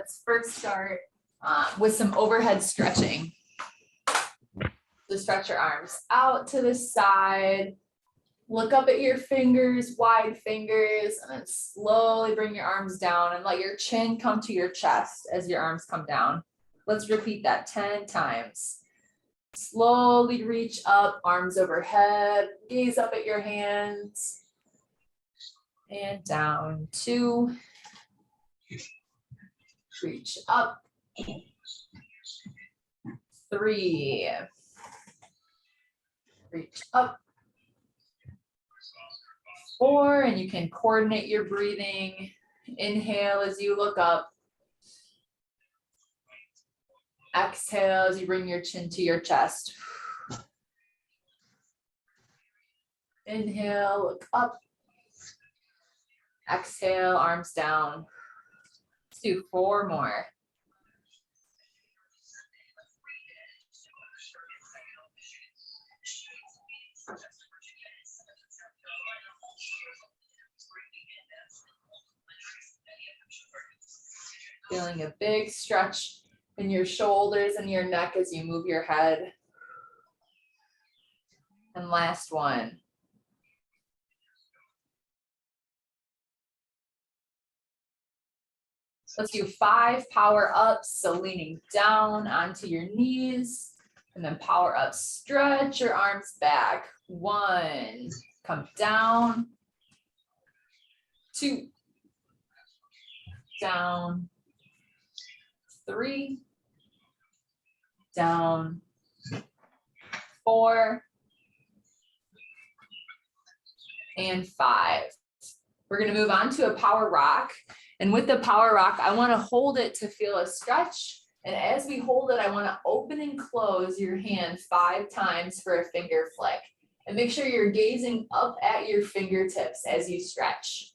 let's first start with some overhead stretching. So stretch your arms out to the side. Look up at your fingers, wide fingers, and then slowly bring your arms down and let your chin come to your chest as your arms come down. Let's repeat that 10 times. Slowly reach up, arms overhead, gaze up at your hands, and down. 2. Reach up. 3. Reach up. 4, and you can coordinate your breathing. Inhale as you look up. Exhale as you bring your chin to your chest. Inhale, look up. Exhale, arms down. Let's do 4 more. Feeling a big stretch in your shoulders and your neck as you move your head. And last one. Let's do 5 power ups. So leaning down onto your knees and then power up. Stretch your arms back. 1, come down. 2, down. 3, down. 4, and 5. We're going to move on to a power rock. And with the power rock, I want to hold it to feel a stretch. And as we hold it, I want to open and close your hand 5 times for a finger flick. And make sure you're gazing up at your fingertips as you stretch.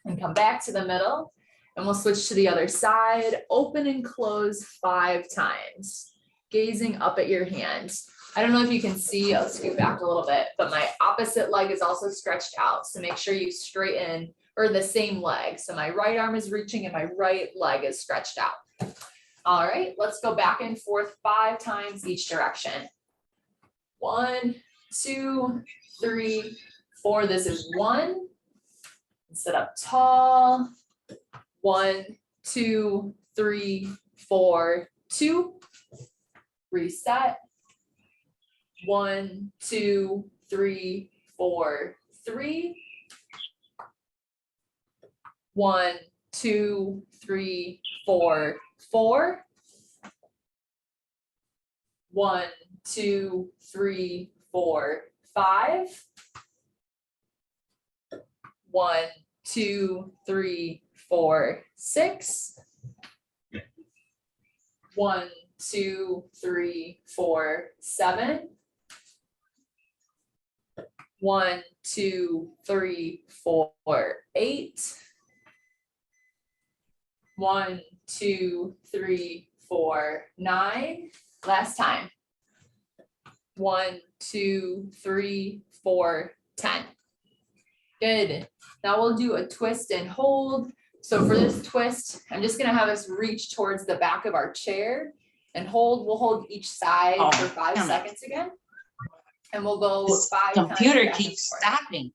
And come back to the middle. And we'll switch to the other side. Open and close 5 times. Gazing up at your hands. I don't know if you can see, I'll scoot back a little bit, but my opposite leg is also stretched out. So make sure you straighten, or the same leg. So my right arm is reaching and my right leg is stretched out. All right, let's go back and forth 5 times each direction. 1, 2, 3, 4. This is 1. Sit up tall. 1, 2, 3, 4, 2. Reset. 1, 2, 3, 4, 3. 1, 2, 3, 4, 4. 1, 2, 3, 4, 5. 1, 2, 3, 4, 6. 1, 2, 3, 4, 7. 1, 2, 3, 4, 8. 1, 2, 3, 4, 9. Last time. 1, 2, 3, 4, 10. Good. Now we'll do a twist and hold. So for this twist, I'm just going to have us reach towards the back of our chair and hold. We'll hold each side for 5 seconds again. And we'll go 5 times. Computer keeps stopping.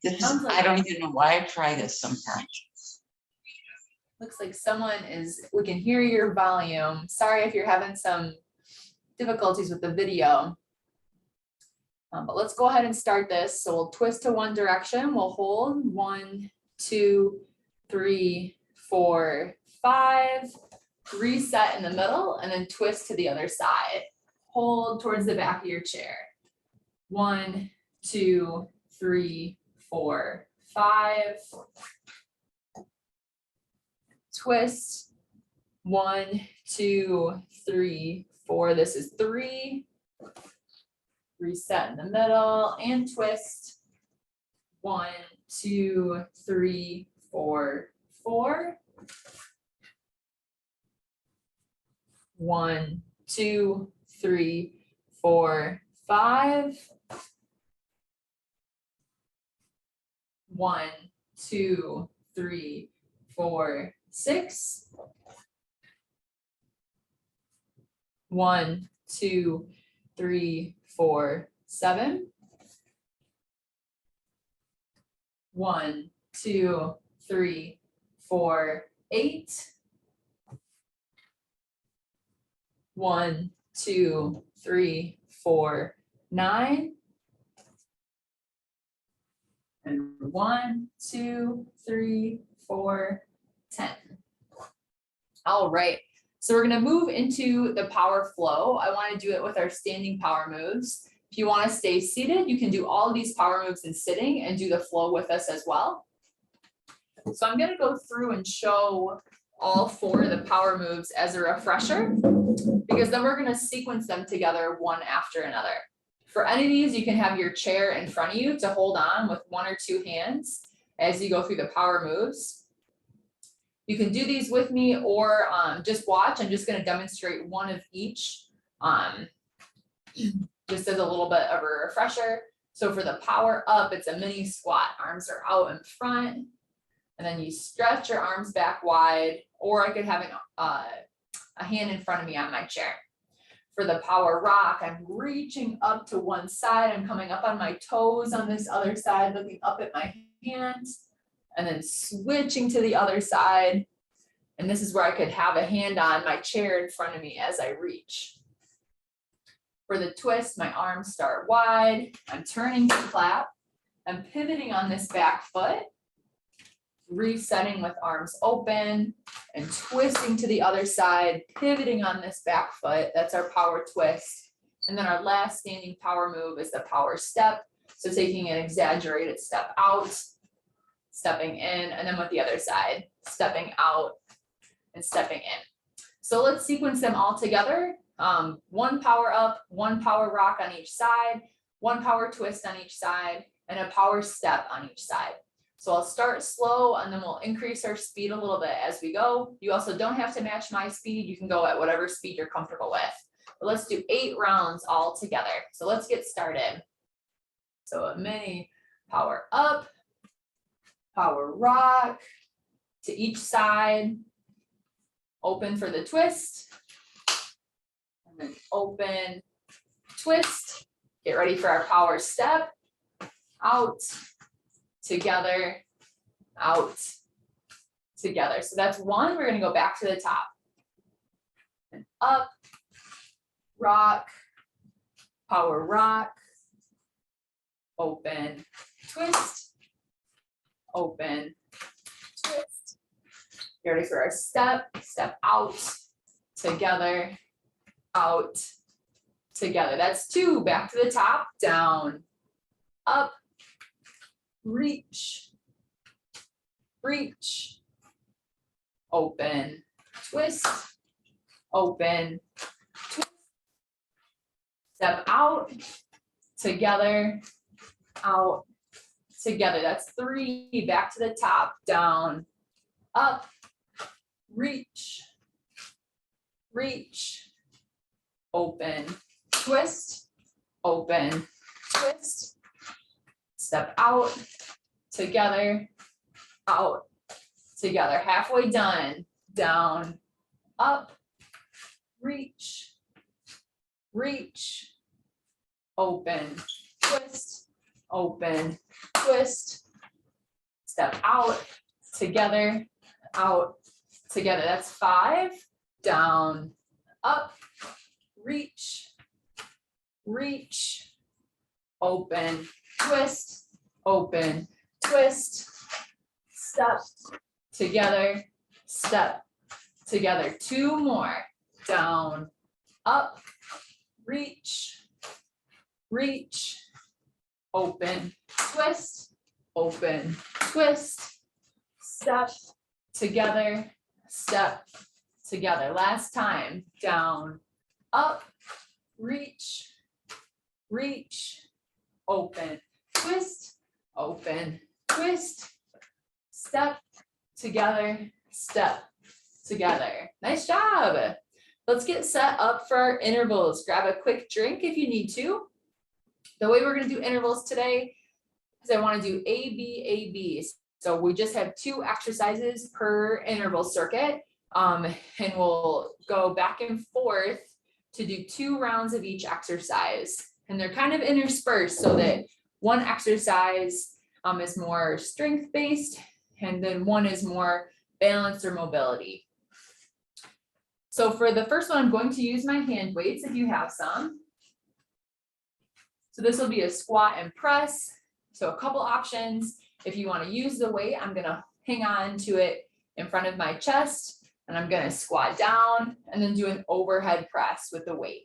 I don't even know why I try this sometimes. Looks like someone is, we can hear your volume. Sorry if you're having some difficulties with the video. But let's go ahead and start this. So we'll twist to one direction. We'll hold 1, 2, 3, 4, 5. Reset in the middle and then twist to the other side. Hold towards the back of your chair. 1, 2, 3, 4, 5. Twist. 1, 2, 3, 4. This is 3. Reset in the middle and twist. 1, 2, 3, 4, 4. 1, 2, 3, 4, 5. 1, 2, 3, 4, 6. 1, 2, 3, 4, 7. 1, 2, 3, 4, 8. 1, 2, 3, 4, 9. And 1, 2, 3, 4, 10. All right. So we're going to move into the power flow. I want to do it with our standing power moves. If you want to stay seated, you can do all of these power moves in sitting and do the flow with us as well. So I'm going to go through and show all 4 of the power moves as a refresher, because then we're going to sequence them together one after another. For any of these, you can have your chair in front of you to hold on with 1 or 2 hands as you go through the power moves. You can do these with me or just watch. I'm just going to demonstrate one of each just as a little bit of a refresher. So for the power up, it's a mini squat. Arms are out in front, and then you stretch your arms back wide, or I could have a hand in front of me on my chair. For the power rock, I'm reaching up to one side. I'm coming up on my toes on this other side, looking up at my hands, and then switching to the other side. And this is where I could have a hand on my chair in front of me as I reach. For the twist, my arms start wide. I'm turning to clap. I'm pivoting on this back foot, resetting with arms open and twisting to the other side, pivoting on this back foot. That's our power twist. And then our last standing power move is the power step. So taking an exaggerated step out, stepping in, and then with the other side, stepping out and stepping in. So let's sequence them all together. 1 power up, 1 power rock on each side, 1 power twist on each side, and a power step on each side. So I'll start slow and then we'll increase our speed a little bit as we go. You also don't have to match my speed. You can go at whatever speed you're comfortable with. But let's do 8 rounds all together. So let's get started. So a mini power up, power rock to each side, open for the twist, and then open, twist. Get ready for our power step, out, together, out, together. So that's 1. We're going to go back to the top. And up, rock, power rock, open, twist, open, twist. Get ready for our step, step out, together, out, together. That's 2. Back to the top, down, up, reach, reach, open, twist, open, twist, step out, together, out, together. That's 3. Back to the top, down, up, reach, reach, open, twist, open, twist, step out, together, out, together. Halfway done, down, up, reach, reach, open, twist, open, twist, step out, together, out, together. That's 5. Down, up, reach, reach, open, twist, open, twist, step, together, step, together. 2 more. Down, up, reach, reach, open, twist, open, twist, step, together, step, together. Last time. Down, up, reach, reach, open, twist, open, twist, step, together, step, together. Nice job. Let's get set up for our intervals. Grab a quick drink if you need to. The way we're going to do intervals today is I want to do A, B, A, B. So we just have 2 exercises per interval circuit, and we'll go back and forth to do 2 rounds of each exercise. And they're kind of interspersed so that one exercise is more strength-based, and then one is more balance or mobility. So for the first one, I'm going to use my hand weights if you have some. So this will be a squat and press. So a couple options. If you want to use the weight, I'm going to hang on to it in front of my chest, and I'm going to squat down and then do an overhead press with the weight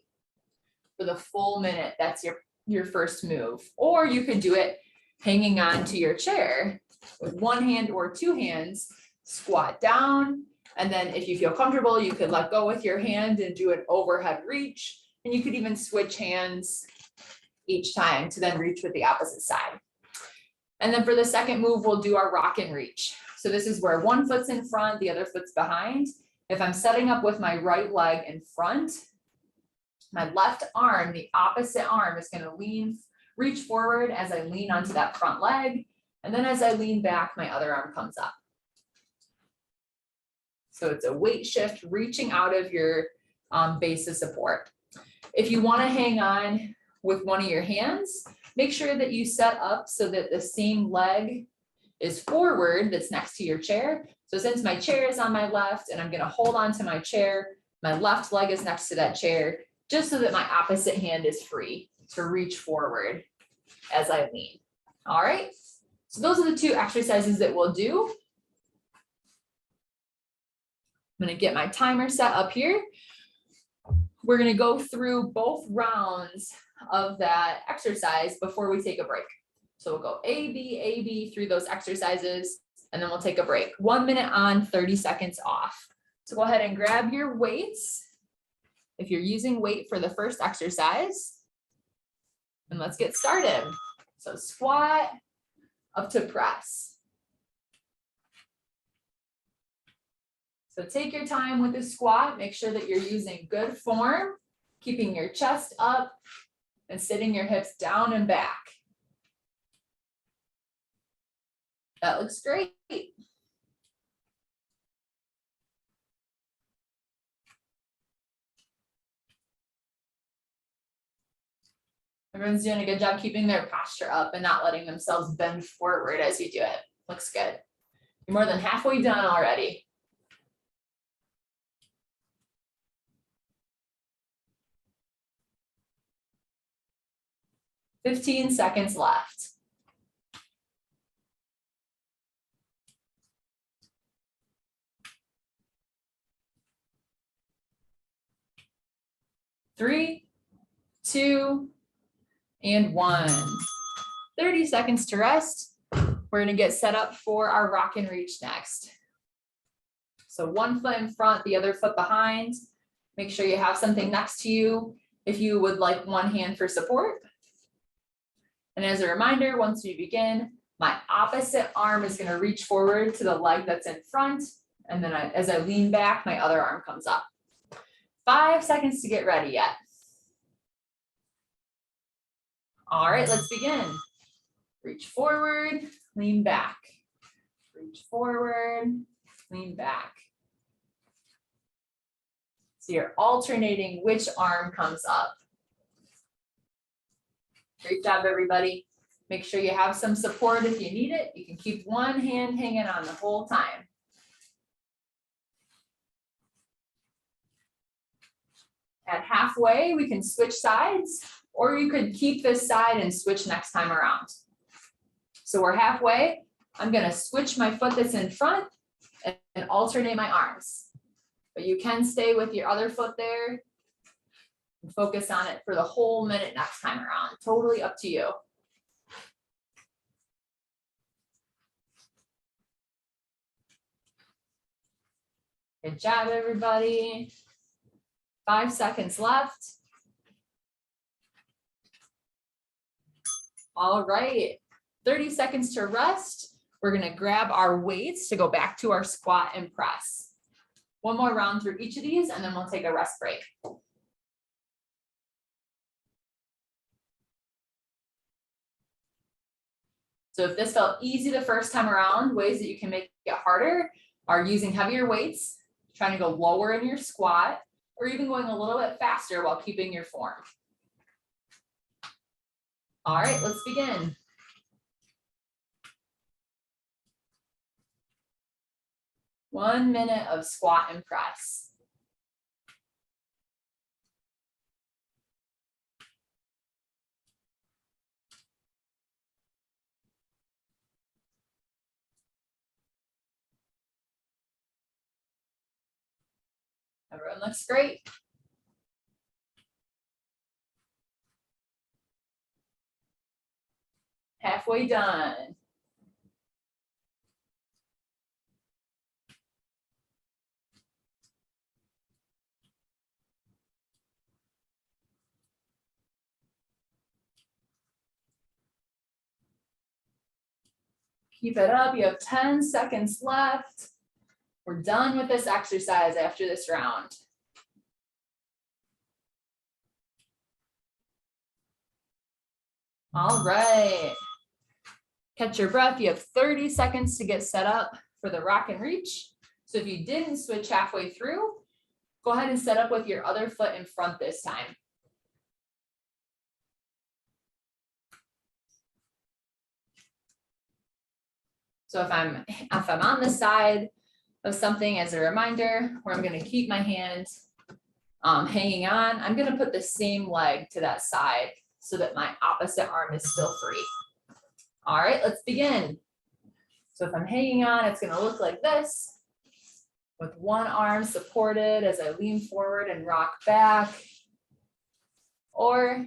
for the full minute. That's your first move. Or you could do it hanging on to your chair with one hand or 2 hands, squat down. And then if you feel comfortable, you could let go with your hand and do an overhead reach. And you could even switch hands each time to then reach with the opposite side. And then for the second move, we'll do our rock and reach. So this is where one foot's in front, the other foot's behind. If I'm setting up with my right leg in front, my left arm, the opposite arm, is going to reach forward as I lean onto that front leg. And then as I lean back, my other arm comes up. So it's a weight shift, reaching out of your base of support. If you want to hang on with one of your hands, make sure that you set up so that the same leg is forward that's next to your chair. So since my chair is on my left and I'm going to hold on to my chair, my left leg is next to that chair, just so that my opposite hand is free to reach forward as I lean. All right. So those are the 2 exercises that we'll do. I'm going to get my timer set up here. We're going to go through both rounds of that exercise before we take a break. So we'll go A, B through those exercises, and then we'll take a break. 1 minute on, 30 seconds off. So go ahead and grab your weights if you're using weight for the first exercise. And let's get started. So squat up to press. So take your time with the squat. Make sure that you're using good form, keeping your chest up and sitting your hips down and back. That looks great. Everyone's doing a good job keeping their posture up and not letting themselves bend forward as you do it. Looks good. You're more than halfway done already. $15 seconds left. Three, 2, and 1. 30 seconds to rest. We're going to get set up for our rock and reach next. So one foot in front, the other foot behind. Make sure you have something next to you if you would like one hand for support. And as a reminder, once we begin, my opposite arm is going to reach forward to the leg that's in front. And then as I lean back, my other arm comes up. 5 seconds to get ready yet. All right, let's begin. Reach forward, lean back. Reach forward, lean back. So you're alternating which arm comes up. Great job, everybody. Make sure you have some support if you need it. You can keep one hand hanging on the whole time. At halfway, we can switch sides, or you could keep this side and switch next time around. So we're halfway. I'm going to switch my foot that's in front and alternate my arms. But you can stay with your other foot there and focus on it for the whole minute next time around. Totally up to you. Good job, everybody. 5 seconds left. All right, 30 seconds to rest. We're going to grab our weights to go back to our squat and press. One more round through each of these, and then we'll take a rest break. So if this felt easy the first time around, ways that you can make it harder are using heavier weights, trying to go lower in your squat, or even going a little bit faster while keeping your form. All right, let's begin. One minute of squat and press. Everyone looks great. Halfway done. Keep it up. You have 10 seconds left. We're done with this exercise after this round. All right. Catch your breath. You have 30 seconds to get set up for the rock and reach. So if you didn't switch halfway through, go ahead and set up with your other foot in front this time. So if I'm on the side of something as a reminder, where I'm going to keep my hand hanging on, I'm going to put the same leg to that side so that my opposite arm is still free. All right, let's begin. So if I'm hanging on, it's going to look like this, with one arm supported as I lean forward and rock back. Or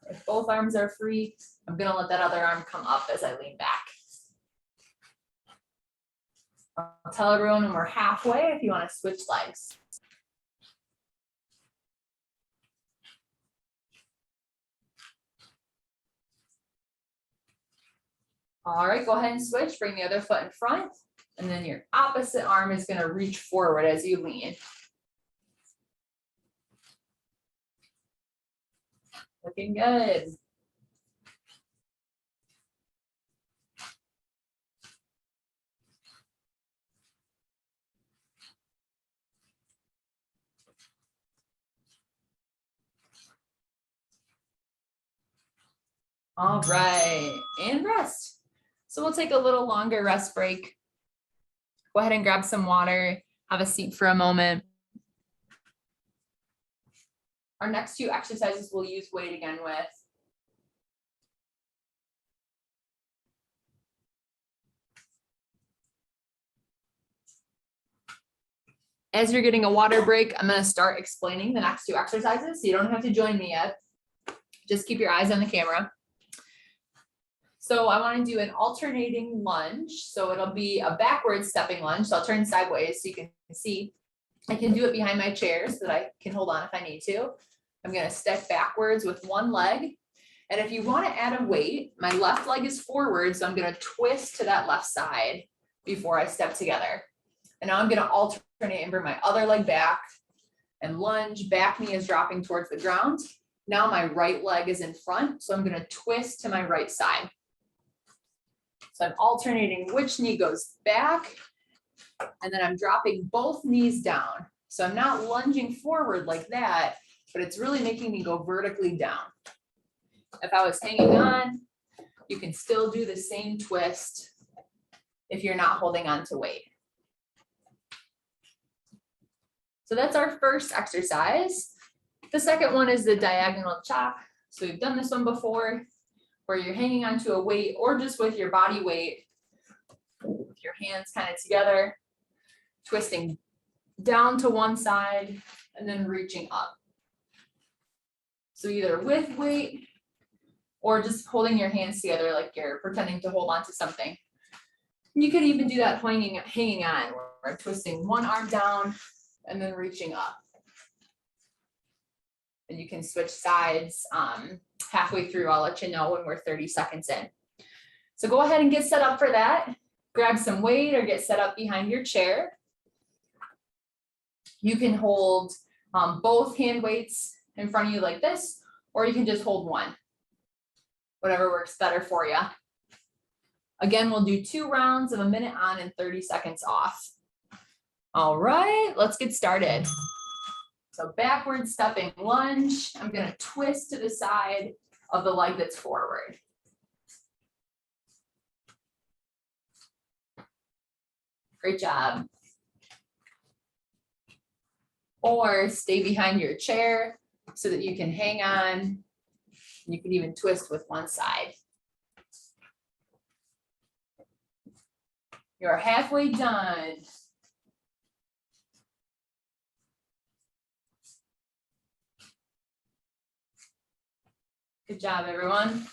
if both arms are free, I'm going to let that other arm come up as I lean back. I'll tell everyone when we're halfway if you want to switch legs. All right, go ahead and switch. Bring the other foot in front, and then your opposite arm is going to reach forward as you lean. Looking good. All right, and rest. So we'll take a little longer rest break. Go ahead and grab some water, have a seat for a moment. Our next two exercises we'll use weight again with. As you're getting a water break, I'm going to start explaining the next two exercises, so you don't have to join me yet. Just keep your eyes on the camera. So I want to do an alternating lunge. So it'll be a backward stepping lunge. So I'll turn sideways so you can see. I can do it behind my chair so that I can hold on if I need to. I'm going to step backwards with one leg. And if you want to add a weight, my left leg is forward. So I'm going to twist to that left side before I step together. And now I'm going to alternate and bring my other leg back and lunge. Back knee is dropping towards the ground. Now my right leg is in front. So I'm going to twist to my right side. So I'm alternating which knee goes back, and then I'm dropping both knees down. So I'm not lunging forward like that, but it's really making me go vertically down. If I was hanging on, you can still do the same twist if you're not holding on to weight. So that's our first exercise. The second one is the diagonal chop. So we've done this one before, where you're hanging onto a weight or just with your body weight, with your hands kind of together, twisting down to one side and then reaching up. So either with weight or just holding your hands together like you're pretending to hold on to something. You could even do that hanging on, where twisting one arm down and then reaching up. And you can switch sides halfway through. I'll let you know when we're 30 seconds in. So go ahead and get set up for that. Grab some weight or get set up behind your chair. You can hold both hand weights in front of you like this, or you can just hold one. Whatever works better for you. Again, we'll do 2 rounds of a minute on and 30 seconds off. All right, let's get started. So backward stepping lunge. I'm gonna twist to the side of the leg that's forward. Great job. Or stay behind your chair so that you can hang on. You can even twist with one side. You're halfway done. Good job, everyone.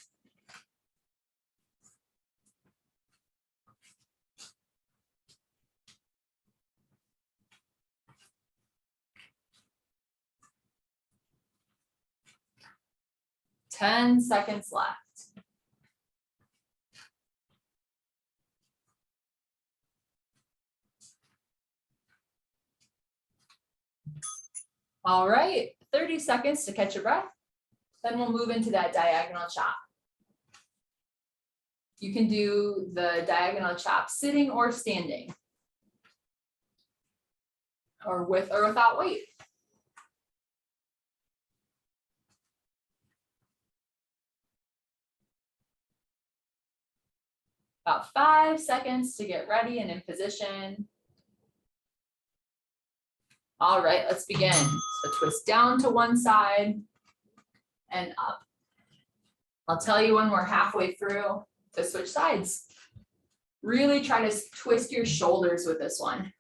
Ten seconds left. All right, 30 seconds to catch your breath. Then we'll move into that diagonal chop. You can do the diagonal chop sitting or standing, or with or without weight. About 5 seconds to get ready and in position. All right, let's begin. So twist down to one side and up. I'll tell you when we're halfway through to switch sides. Really try to twist your shoulders with this one.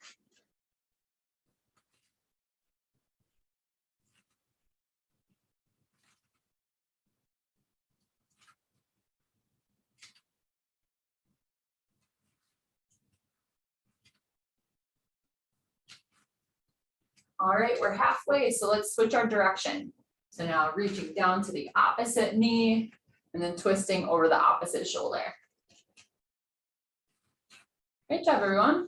All right, we're halfway, so let's switch our direction. So now reaching down to the opposite knee and then twisting over the opposite shoulder. Great job, everyone.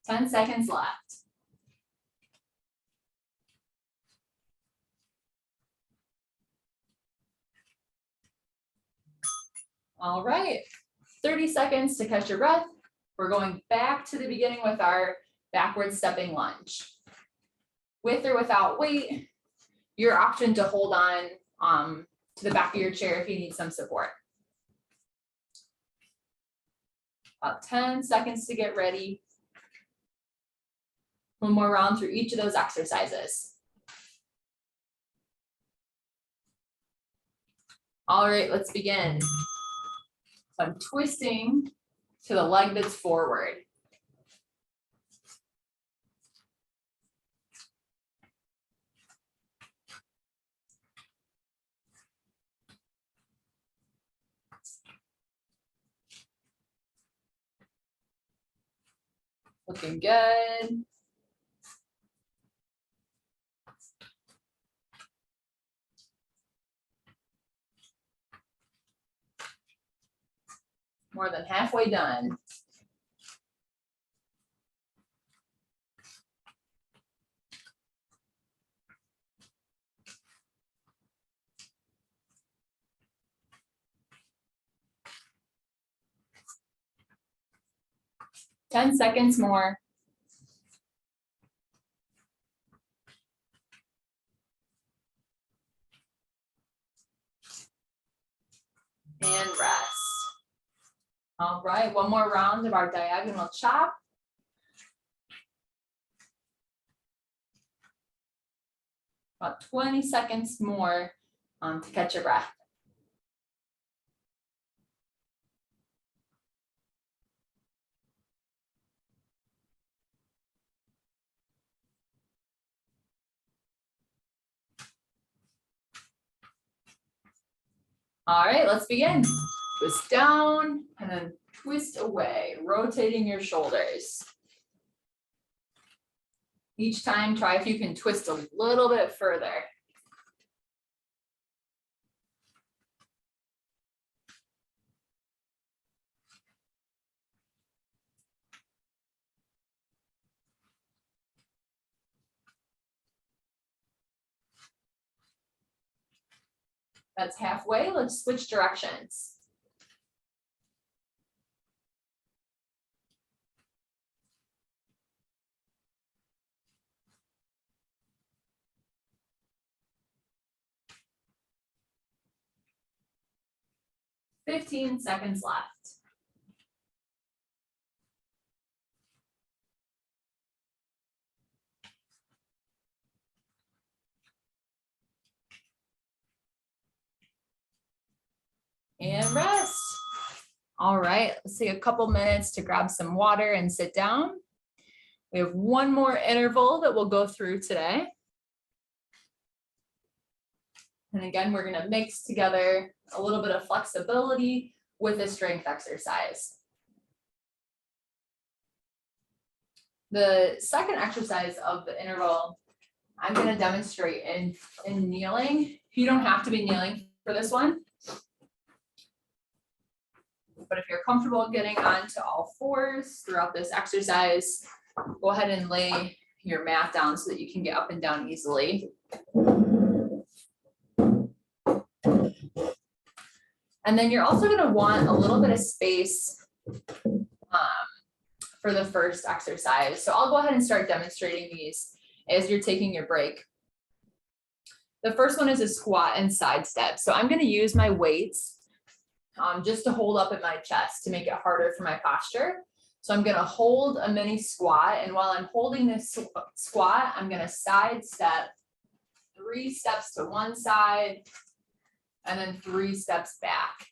Ten seconds left. All right, 30 seconds to catch your breath. We're going back to the beginning with our backward stepping lunge. With or without weight, your option to hold on to the back of your chair if you need some support. About 10 seconds to get ready. One more round through each of those exercises. All right, let's begin. So I'm twisting to the leg that's forward. Looking good. More than halfway done. Ten seconds more. And rest. All right, one more round of our diagonal chop. About 20 seconds more to catch your breath. All right, let's begin. Twist down and then twist away, rotating your shoulders. Each time, try if you can twist a little bit further. That's halfway. Let's switch directions. Fifteen seconds left. And rest. All right, let's take a couple minutes to grab some water and sit down. We have one more interval that we'll go through today. And again, we're going to mix together a little bit of flexibility with a strength exercise. The second exercise of the interval, I'm going to demonstrate in kneeling. You don't have to be kneeling for this one. But if you're comfortable getting onto all fours throughout this exercise, go ahead and lay your mat down so that you can get up and down easily. And then you're also going to want a little bit of space for the first exercise. So I'll go ahead and start demonstrating these as you're taking your break. The first one is a squat and side step. So I'm going to use my weights just to hold up in my chest to make it harder for my posture. So I'm going to hold a mini squat, and while I'm holding this squat, I'm going to side step 3 steps to one side and then 3 steps back.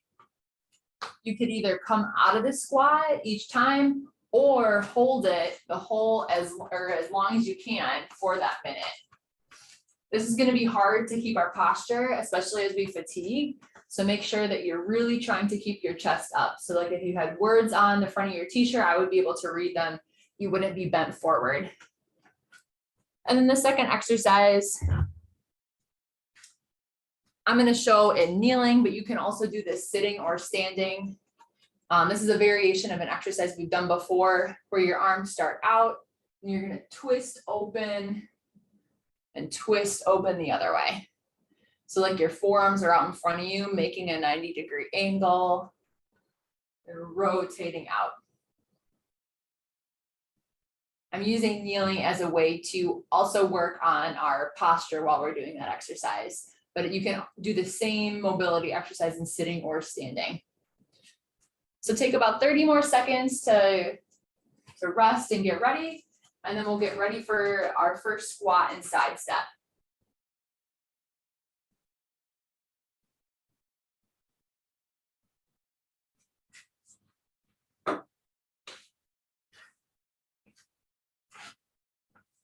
You could either come out of the squat each time or hold it the whole as long as you can for that minute. This is going to be hard to keep our posture, especially as we fatigue. So make sure that you're really trying to keep your chest up. So like if you had words on the front of your t-shirt, I would be able to read them. You wouldn't be bent forward. And then the second exercise, I'm going to show in kneeling, but you can also do this sitting or standing. This is a variation of an exercise we've done before where your arms start out and you're going to twist open and twist open the other way. So like your forearms are out in front of you, making a 90-degree angle and rotating out. I'm using kneeling as a way to also work on our posture while we're doing that exercise, but you can do the same mobility exercise in sitting or standing. So take about 30 more seconds to rest and get ready, and then we'll get ready for our first squat and side step.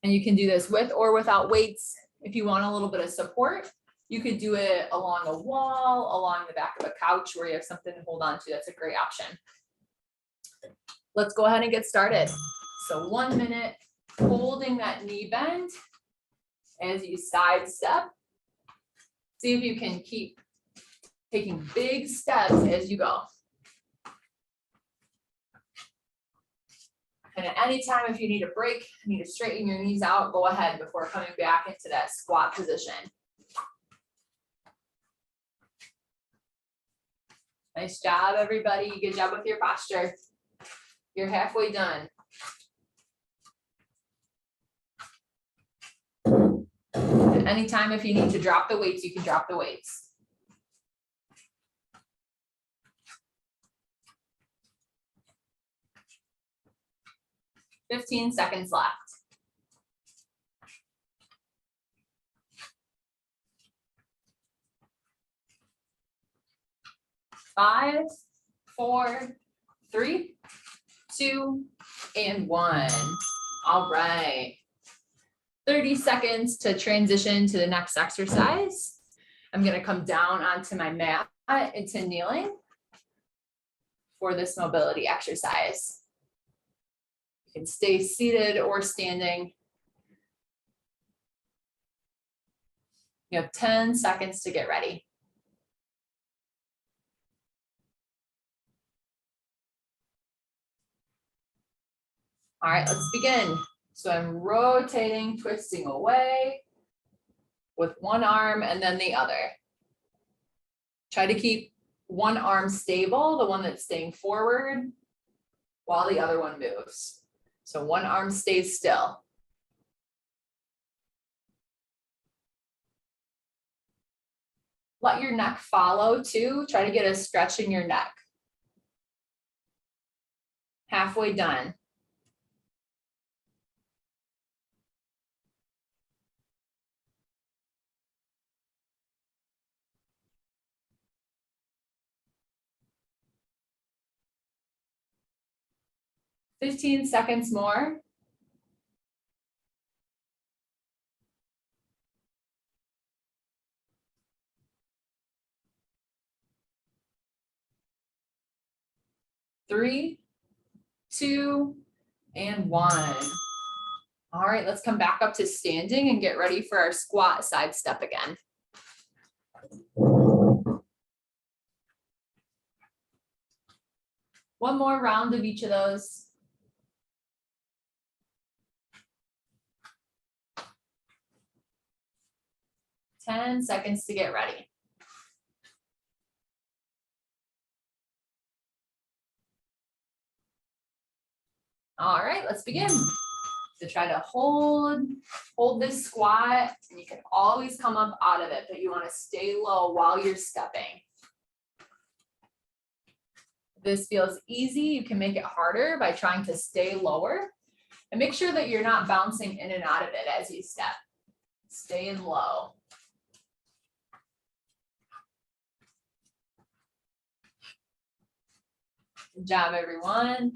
And you can do this with or without weights. If you want a little bit of support, you could do it along a wall, along the back of a couch where you have something to hold on to. That's a great option. Let's go ahead and get started. So 1 minute, holding that knee bend as you side step. See if you can keep taking big steps as you go. And at any time, if you need a break, need to straighten your knees out, go ahead before coming back into that squat position. Nice job, everybody. Good job with your posture. You're halfway done. At any time, if you need to drop the weights, you can drop the weights. Fifteen seconds left. 5, 4, 3, 2, and 1. All right. 30 seconds to transition to the next exercise. I'm going to come down onto my mat into kneeling for this mobility exercise. You can stay seated or standing. You have 10 seconds to get ready. All right, let's begin. So I'm rotating, twisting away with one arm and then the other. Try to keep one arm stable, the one that's staying forward, while the other one moves. So one arm stays still. Let your neck follow too. Try to get a stretch in your neck. Halfway done. "15 seconds more. Three, two, and one. All right, let's come back up to standing and get ready for our squat side step again. One more round of each of those. Ten seconds to get ready. All right, let's begin. So try to hold this squat, and you can always come up out of it, but you want to stay low while you're stepping. If this feels easy, you can make it harder by trying to stay lower, and make sure that you're not bouncing in and out of it as you step. Staying low. Good job, everyone.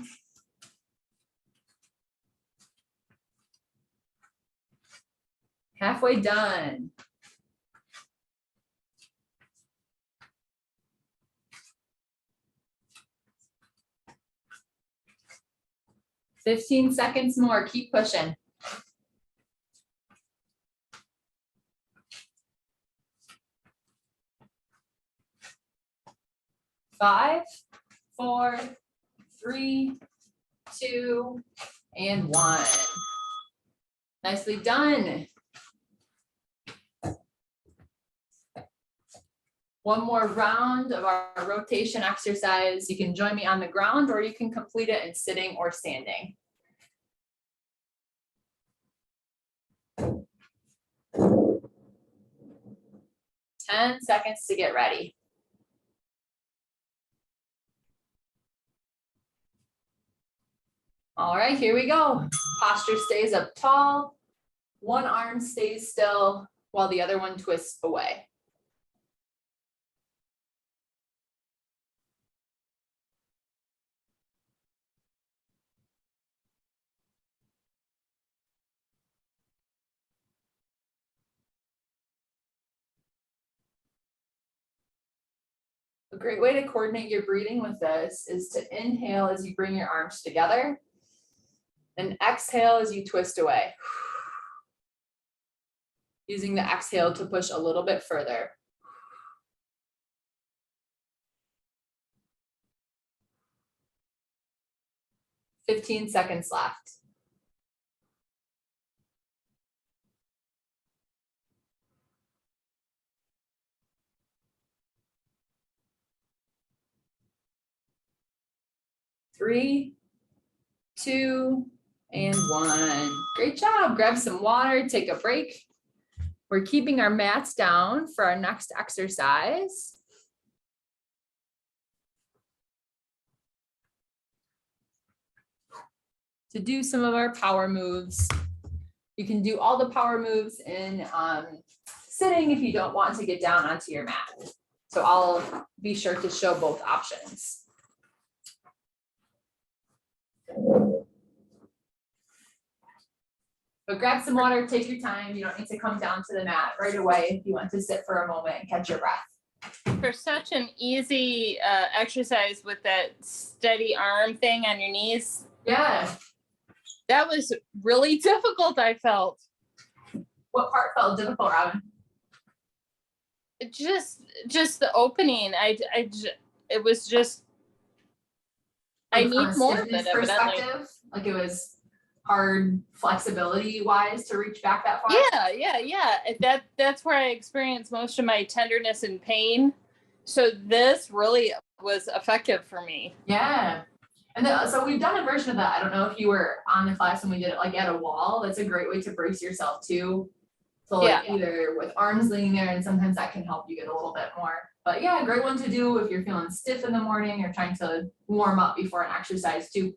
Halfway done. "15 seconds more, keep pushing. Five, four, three, two, and one. Nicely done. One more round of our rotation exercise. You can join me on the ground, or you can complete it in sitting or standing. Ten seconds to get ready. All right, here we go. Posture stays up tall. One arm stays still while the other one twists away. A great way to coordinate your breathing with this is to inhale as you bring your arms together, and exhale as you twist away. Using the exhale to push a little bit further. "15 seconds left. Three, two, and one. Great job. Grab some water, take a break. We're keeping our mats down for our next exercise. To do some of our power moves. You can do all the power moves in sitting if you don't want to get down onto your mat. So I'll be sure to show both options. But grab some water, take your time. You don't need to come down to the mat right away if you want to sit for a moment and catch your breath. For such an easy exercise with that steady arm thing on your knees. Yeah. That was really difficult, I felt. What part felt difficult, Robin? It just the opening. It was just, I From a need more of stiffness it, evidently. perspective, like it was hard flexibility wise to reach back that far. Yeah. That's where I experienced most of my tenderness and pain So this really was effective for me. Yeah. And then, so we've done a version of that. I don't know if you were on the class when we did it like at a wall. That's a great way to brace yourself too. So like either with arms leaning there, and sometimes that can help you get a little bit more. But yeah, great one to do if you're feeling stiff in the morning or trying to warm up before an exercise too.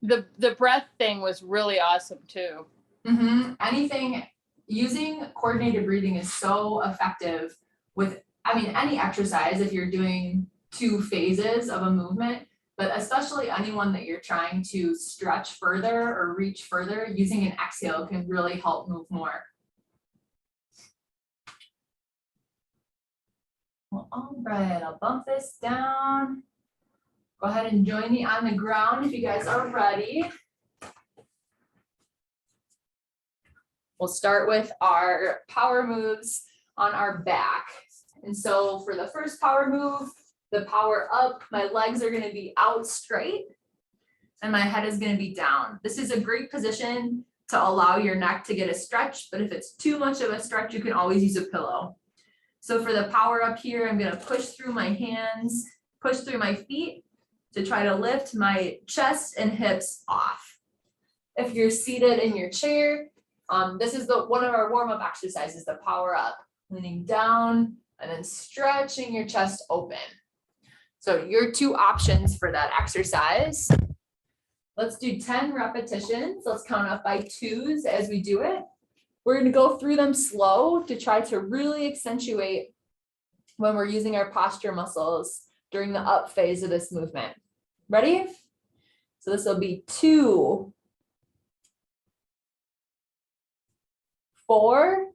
The breath thing was really awesome too. Anything, using coordinated breathing is so effective with, I mean, any exercise if you're doing 2 phases of a movement, but especially anyone that you're trying to stretch further or reach further, using an exhale can really help move more. Well, all right, I'll bump this down. Go ahead and join me on the ground if you guys are ready. We'll start with our power moves on our back. And so for the first power move, the power up, my legs are gonna be out straight and my head is gonna be down. This is a great position to allow your neck to get a stretch, but if it's too much of a stretch, you can always use a pillow. So for the power up here, I'm gonna push through my hands, push through my feet to try to lift my chest and hips off. If you're seated in your chair, this is one of our warm-up exercises, the power up, leaning down and then stretching your chest open. So your 2 options for that exercise. Let's do 10 repetitions. Let's count up by 2s as we do it. We're going to go through them slow to try to really accentuate when we're using our posture muscles during the up phase of this movement. Ready? So this will be 2, 4,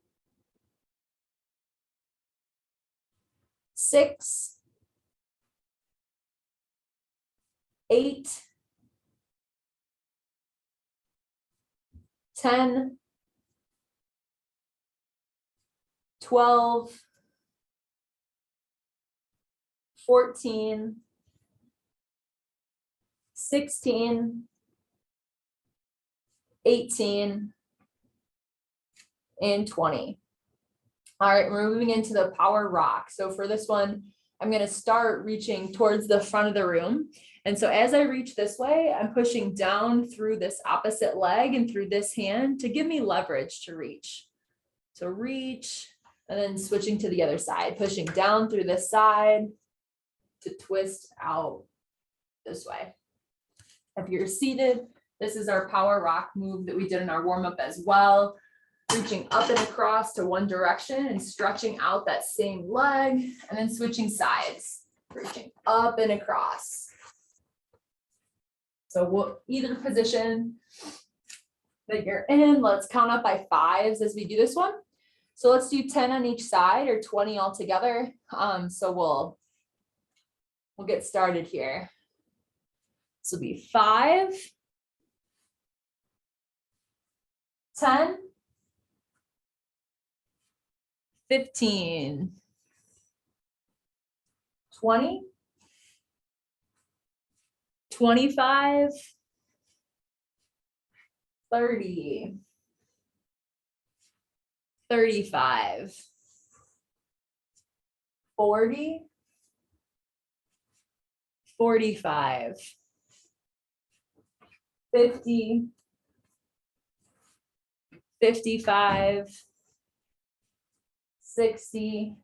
6, 8, 10, 12, 14, 16, 18, and 20. All right, we're moving into the power rock. So for this one, I'm going to start reaching towards the front of the room. And so as I reach this way, I'm pushing down through this opposite leg and through this hand to give me leverage to reach. So reach and then switching to the other side, pushing down through this side to twist out this way. If you're seated, this is our power rock move that we did in our warm-up as well. Reaching up and across to one direction and stretching out that same leg and then switching sides, reaching up and across. So either position that you're in, let's count up by 5s as we do this one. So let's do 10 on each side or 20 altogether. So we'll get started here. This will be 5, 10, 15, 20, 25, 30, 35, 40, 45, 50, 55, 60,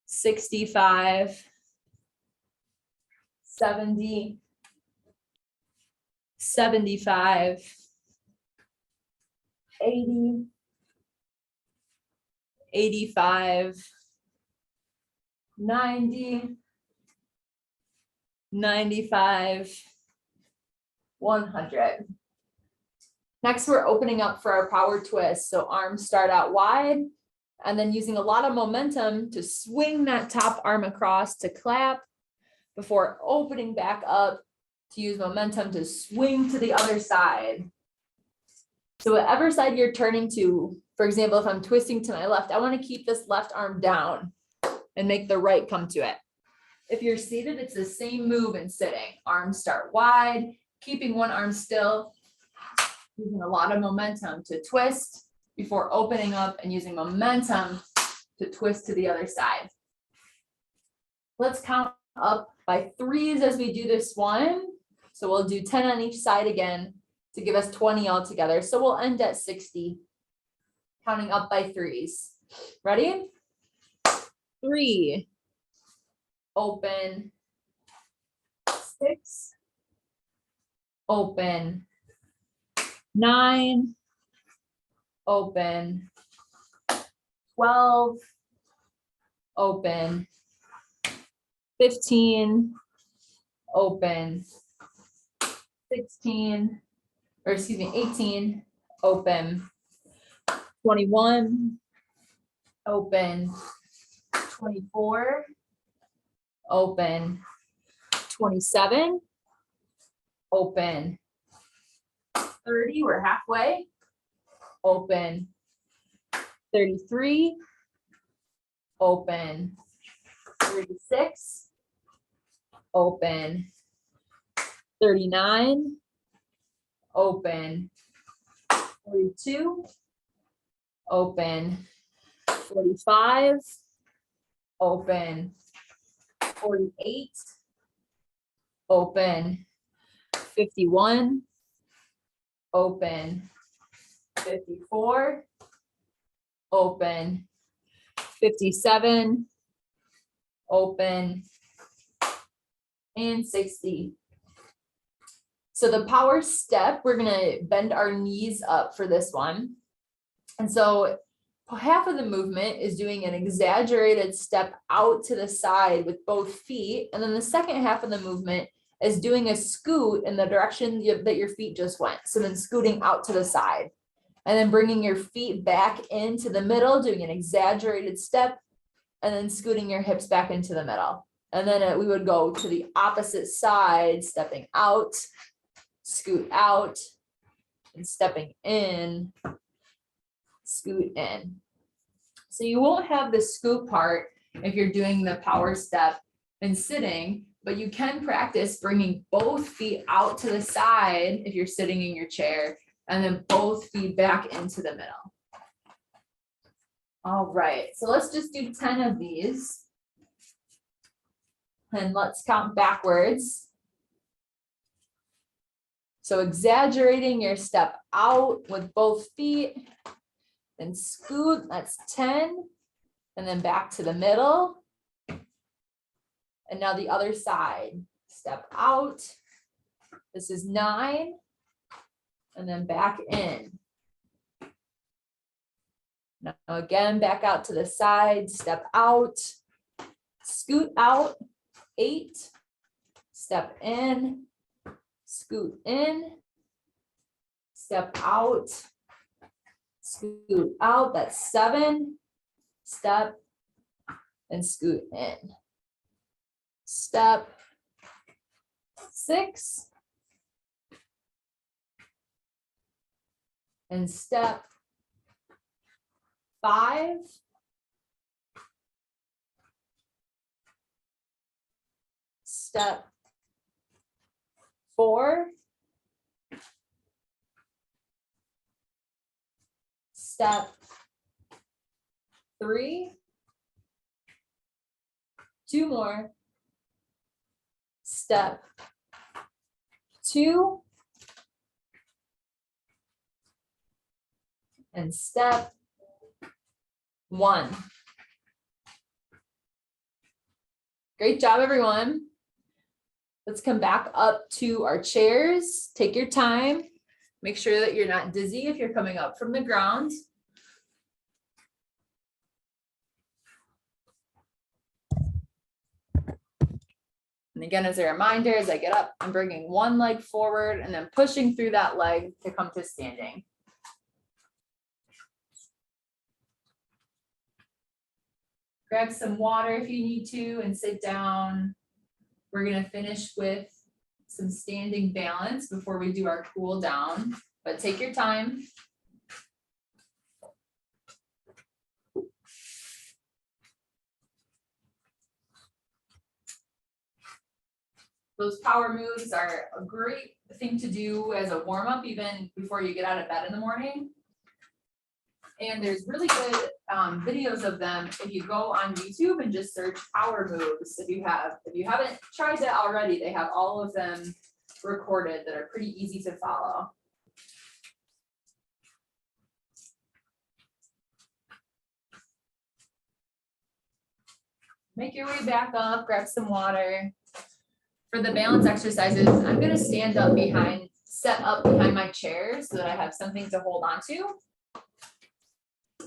65, 70, 75, 80, 85, 90, 95, 100. Next, we're opening up for our power twist. So arms start out wide and then using a lot of momentum to swing that top arm across to clap before opening back up to use momentum to swing to the other side. So whatever side you're turning to, for example, if I'm twisting to my left, I want to keep this left arm down and make the right come to it. If you're seated, it's the same move in sitting. Arms start wide, keeping one arm still, using a lot of momentum to twist before opening up and using momentum to twist to the other side. Let's count up by threes as we do this one. So we'll do 10 on each side again to give us 20 altogether. So we'll end at 60, counting up by threes. Ready? 3, open, 6, open, 9, open, 12, open, 15, open, 16, or excuse me, 18, open, 21, open, 24, open, 27, open, 30, we're halfway, open, 33, open, 36, open, 39, open, 42, open, 45, open, 48, open, 51, open, 54, open, 57, open, and 60. So the power step, we're gonna bend our knees up for this one. And so half of the movement is doing an exaggerated step out to the side with both feet. And then the second half of the movement is doing a scoot in the direction that your feet just went. So then scooting out to the side and then bringing your feet back into the middle, doing an exaggerated step, and then scooting your hips back into the middle. And then we would go to the opposite side, stepping out, scoot out, and stepping in, scoot in. So you won't have the scoot part if you're doing the power step and sitting, but you can practice bringing both feet out to the side if you're sitting in your chair, and then both feet back into the middle. All right, so let's just do 10 of these. And let's count backwards. So exaggerating your step out with both feet, then scoot, that's 10, and then back to the middle. And now the other side, step out. This is 9, and then back in. Now again, back out to the side, step out, scoot out, 8, step in, scoot in, step out, scoot out, that's 7, step, and scoot in. Step, 6, and step, 5, step, 4, step, 3, 2 more, step, 2, and step, 1. Great job, everyone. Let's come back up to our chairs. Take your time. Make sure that you're not dizzy if you're coming up from the ground. And again, as a reminder, as I get up, I'm bringing one leg forward and then pushing through that leg to come to standing. Grab some water if you need to and sit down. We're going to finish with some standing balance before we do our cool down, but take your time. Those power moves are a great thing to do as a warm up, even before you get out of bed in the morning. And there's really good videos of them. If you go on YouTube and just search power moves, if you haven't tried that already, they have all of them recorded that are pretty easy to follow. Make your way back up, grab some water. For the balance exercises, I'm gonna set up behind my chair so that I have something to hold on to.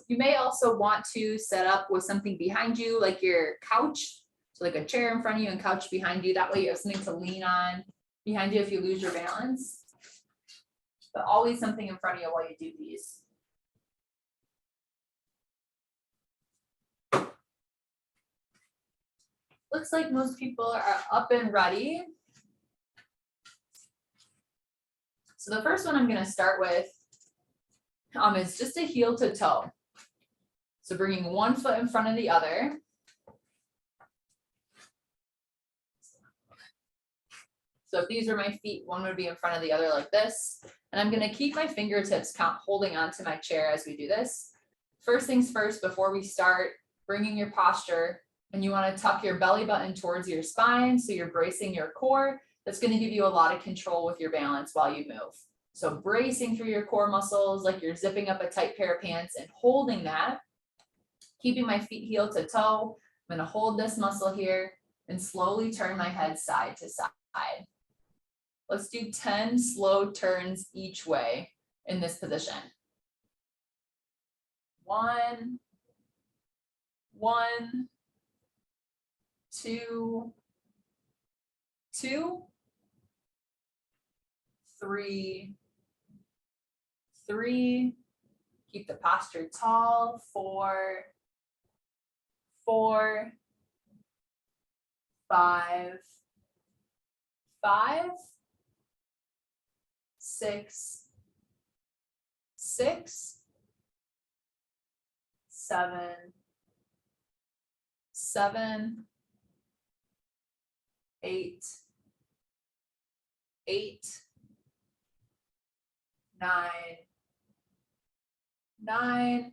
You may also want to set up with something behind you, like your couch, so like a chair in front of you and couch behind you. That way you have something to lean on behind you if you lose your balance. But always something in front of you while you do these. Looks like most people are up and ready. So the first one I'm gonna start with is just a heel to toe. So bringing one foot in front of the other. So if these were my feet, one would be in front of the other like this. And I'm gonna keep my fingertips holding onto my chair as we do this. First things first, before we start, bringing your posture, and you wanna tuck your belly button towards your spine, so you're bracing your core. That's gonna give you a lot of control with your balance while you move. So bracing through your core muscles, like you're zipping up a tight pair of pants and holding that. Keeping my feet heel to toe. I'm gonna hold this muscle here and slowly turn my head side to side. Let's do 10 slow turns each way in this position. 1, 2, 2, 3, 3. Keep the posture tall. 4, 4, 5, 5, 6, 6, 7, 7, 8, 8, 9, 9,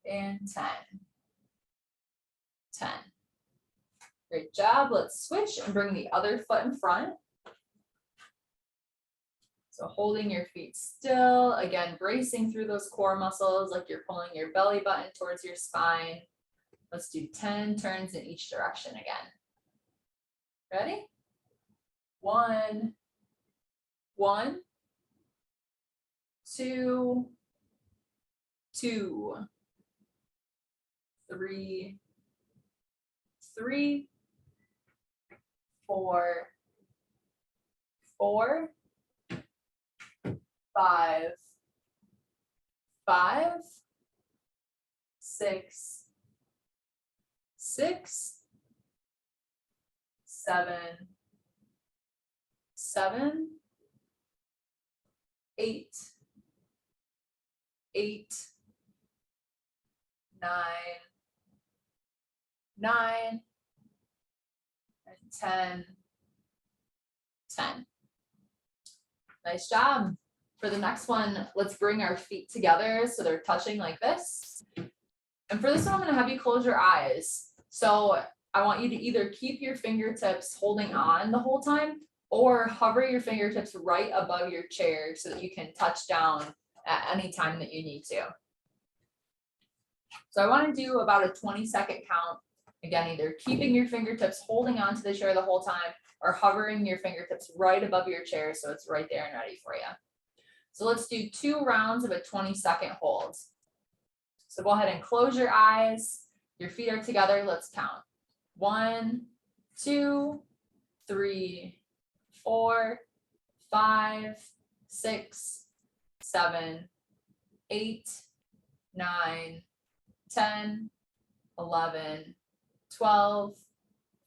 and 10. 10. Great job. Let's switch and bring the other foot in front. So holding your feet still, again, bracing through those core muscles like you're pulling your belly button towards your spine. Let's do 10 turns in each direction again. Ready? 1, 2, 2, 3, 3, 4, 4, 5, 5, 6, 6, 7, 7, 8, 8, 9, 9, and 10, 10. Nice job. For the next one, let's bring our feet together so they're touching like this. And for this one, I'm gonna have you close your eyes. So I want you to either keep your fingertips holding on the whole time or hover your fingertips right above your chair so that you can touch down at any time that you need to. So I want to do about a 20-second count. Again, either keeping your fingertips holding onto the chair the whole time or hovering your fingertips right above your chair so it's right there and ready for you. So let's do 2 rounds of a 20-second hold. So go ahead and close your eyes. Your feet are together. Let's count. 1, 2, 3, 4, 5, 6, 7, 8, 9, 10, 11, 12,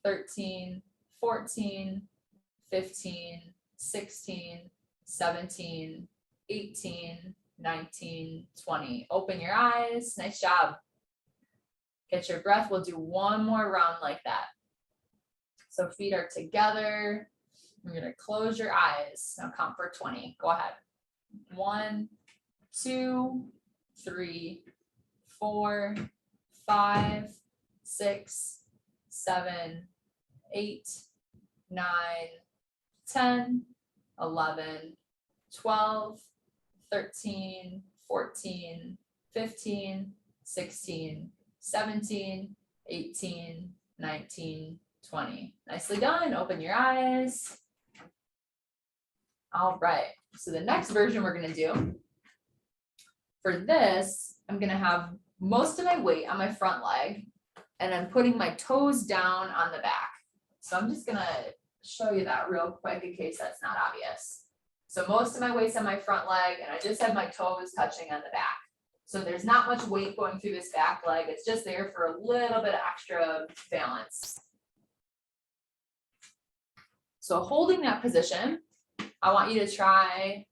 13, 14, 15, 16, 17, 18, 19, 20. Open your eyes. Nice job. Get your breath. We'll do one more round like that. So feet are together. You're going to close your eyes. Now count for 20. Go ahead. 1, 2, 3, 4, 5, 6, 7, 8, 9, 10, 11, 12, 13, 14, 15, 16, 17, 18, 19, 20. Nicely done. Open your eyes. All right. So the next version we're going to do, for this, I'm going to have most of my weight on my front leg, and I'm putting my toes down on the back. So I'm just going to show you that real quick in case that's not obvious. So most of my weight's on my front leg, and I just have my toes touching on the back. So there's not much weight going through this back leg. It's just there for a little bit of extra balance. So holding that position, I want you to try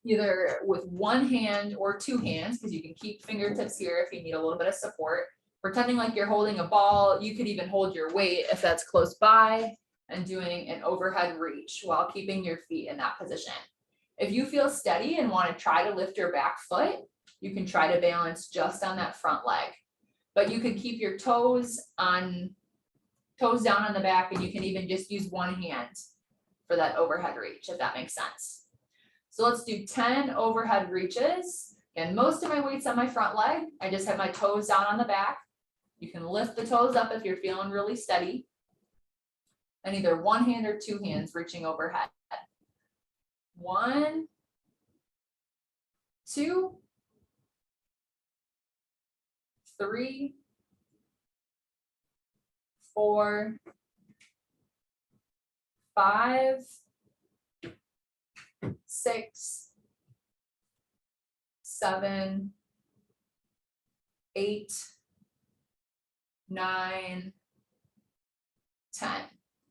either with one hand or two hands, because you can keep fingertips here if you need a little bit of support. Pretending like you're holding a ball, you could even hold your weight if that's close by, and doing an overhead reach while keeping your feet in that position. If you feel steady and want to try to lift your back foot, you can try to balance just on that front leg. But you can keep your toes down on the back, and you can even just use one hand for that overhead reach, if that makes sense. So let's do 10 overhead reaches. And most of my weight's on my front leg. I just have my toes down on the back. You can lift the toes up if you're feeling really steady. And either one hand or two hands reaching overhead. 1, 2, 3, 4, 5, 6, 7, 8, 9, 10.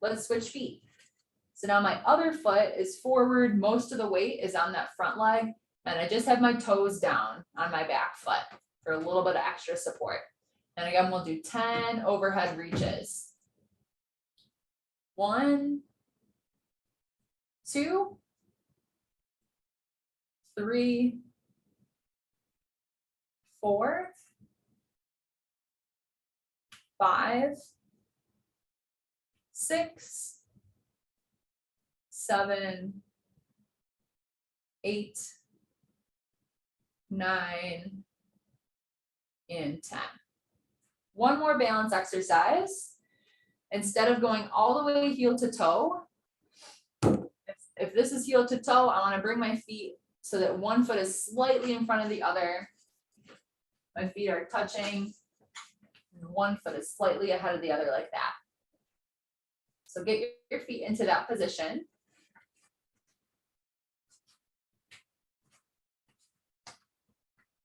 Let's switch feet. So now my other foot is forward. Most of the weight is on that front leg, and I just have my toes down on my back foot for a little bit of extra support. And again, we'll do 10 overhead reaches. 1, 2, 3, 4, 5, 6, 7, 8, 9, and 10. One more balance exercise. Instead of going all the way heel to toe, if this is heel to toe, I want to bring my feet so that one foot is slightly in front of the other. My feet are touching, and one foot is slightly ahead of the other like that. So get your feet into that position.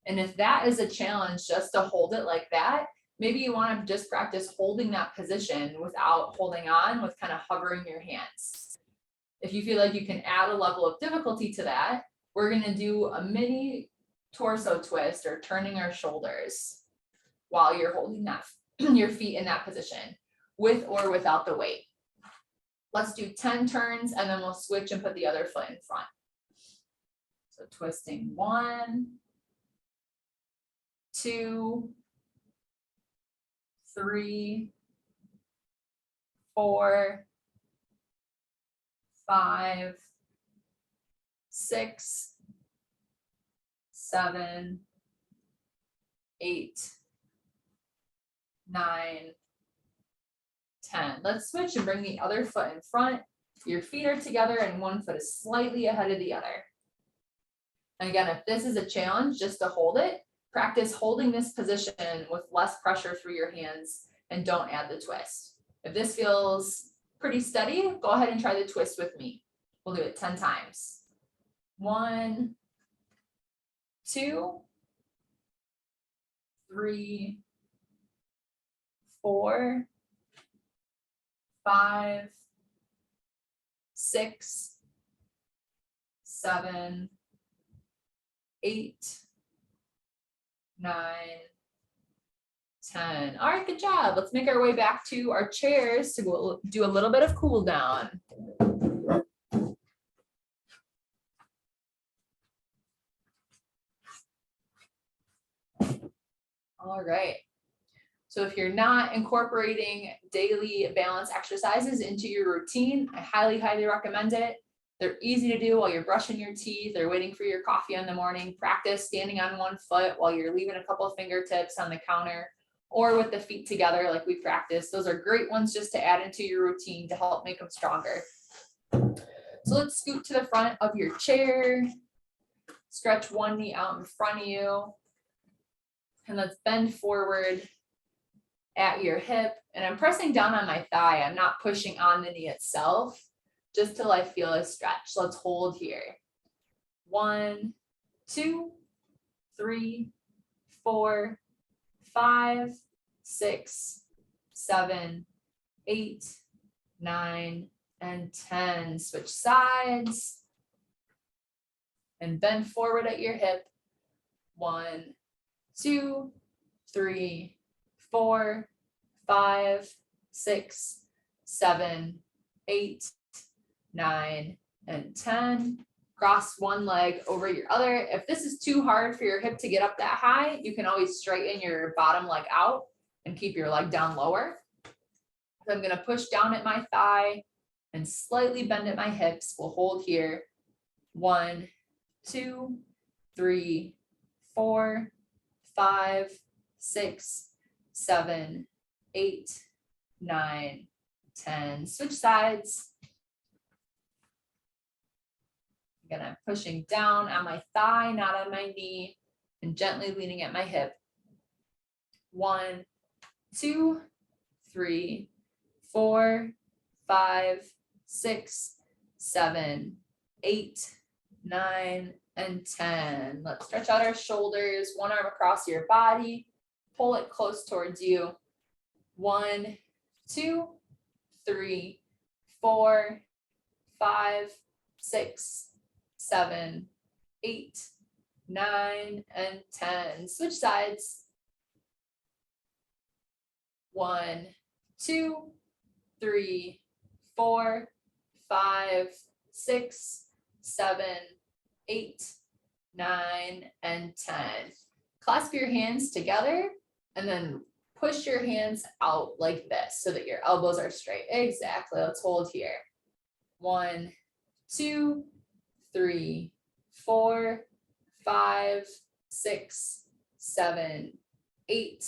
And if that is a challenge just to hold it like that, maybe you want to just practice holding that position without holding on, with kind of hovering your hands. If you feel like you can add a level of difficulty to that, we're going to do a mini torso twist, or turning our shoulders while you're holding that your feet in that position, with or without the weight. Let's do 10 turns, and then we'll switch and put the other foot in front. So twisting 1, 2, 3, 4, 5, 6, 7, 8, 9, 10. Let's switch and bring the other foot in front. Your feet are together and one foot is slightly ahead of the other. And again, if this is a challenge just to hold it, practice holding this position with less pressure through your hands, and don't add the twist. If this feels pretty steady, go ahead and try the twist with me. We'll do it 10 times. 1, 2, 3, 4, 5, 6, 7, 8, 9, 10. All right, good job. Let's make our way back to our chairs to go do a little bit of cool down. All right. So if you're not incorporating daily balance exercises into your routine, I highly, highly recommend it. They're easy to do while you're brushing your teeth or waiting for your coffee in the morning. Practice standing on one foot while you're leaving a couple of fingertips on the counter, or with the feet together like we practiced. Those are great ones just to add into your routine to help make them stronger. So let's scoot to the front of your chair. Stretch one knee out in front of you. And let's bend forward at your hip. And I'm pressing down on my thigh. I'm not pushing on the knee itself, just till I feel a stretch. Let's hold here. 1, 2, 3, 4, 5, 6, 7, 8, 9, and 10. Switch sides. And bend forward at your hip. 1, 2, 3, 4, 5, 6, 7, 8, 9, and 10. Cross one leg over your other. If this is too hard for your hip to get up that high, you can always straighten your bottom leg out and keep your leg down lower. So I'm going to push down at my thigh and slightly bend at my hips. We'll hold here. 1, 2, 3, 4, 5, 6, 7, 8, 9, 10. Switch sides. Again, I'm pushing down on my thigh, not on my knee, and gently leaning at my hip. 1, 2, 3, 4, 5, 6, 7, 8, 9, and 10. Let's stretch out our shoulders, one arm across your body, pull it close towards you. 1, 2, 3, 4, 5, 6, 7, 8, 9, and 10. Switch sides. 1, 2, 3, 4, 5, 6, 7, 8, 9, and 10. Clasp your hands together and then push your hands out like this so that your elbows are straight. Exactly. Let's hold here. 1, 2, 3, 4, 5, 6, 7, 8,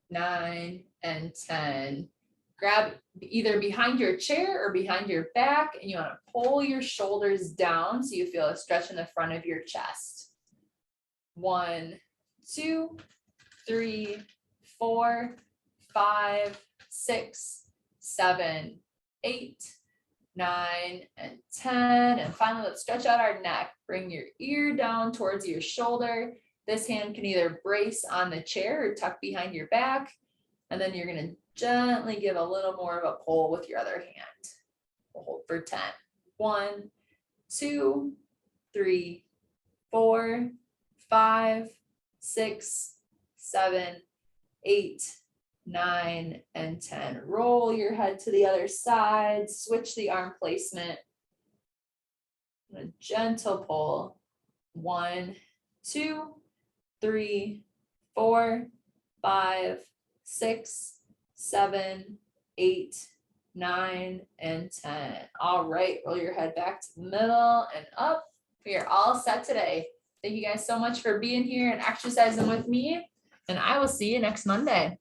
9, and 10. Grab either behind your chair or behind your back, and you want to pull your shoulders down so you feel a stretch in the front of your chest. 1, 2, 3, 4, 5, 6, 7, 8, 9, and 10. And finally, let's stretch out our neck. Bring your ear down towards your shoulder. This hand can either brace on the chair or tuck behind your back. And then you're going to gently give a little more of a pull with your other hand. We'll hold for 10. 1, 2, 3, 4, 5, 6, 7, 8, 9, and 10. Roll your head to the other side. Switch the arm placement. A gentle pull. 1, 2, 3, 4, 5, 6, 7, 8, 9, and 10. All right, roll your head back to the middle and up. We are all set today. Thank you guys so much for being here and exercising with me, and I will see you next Monday.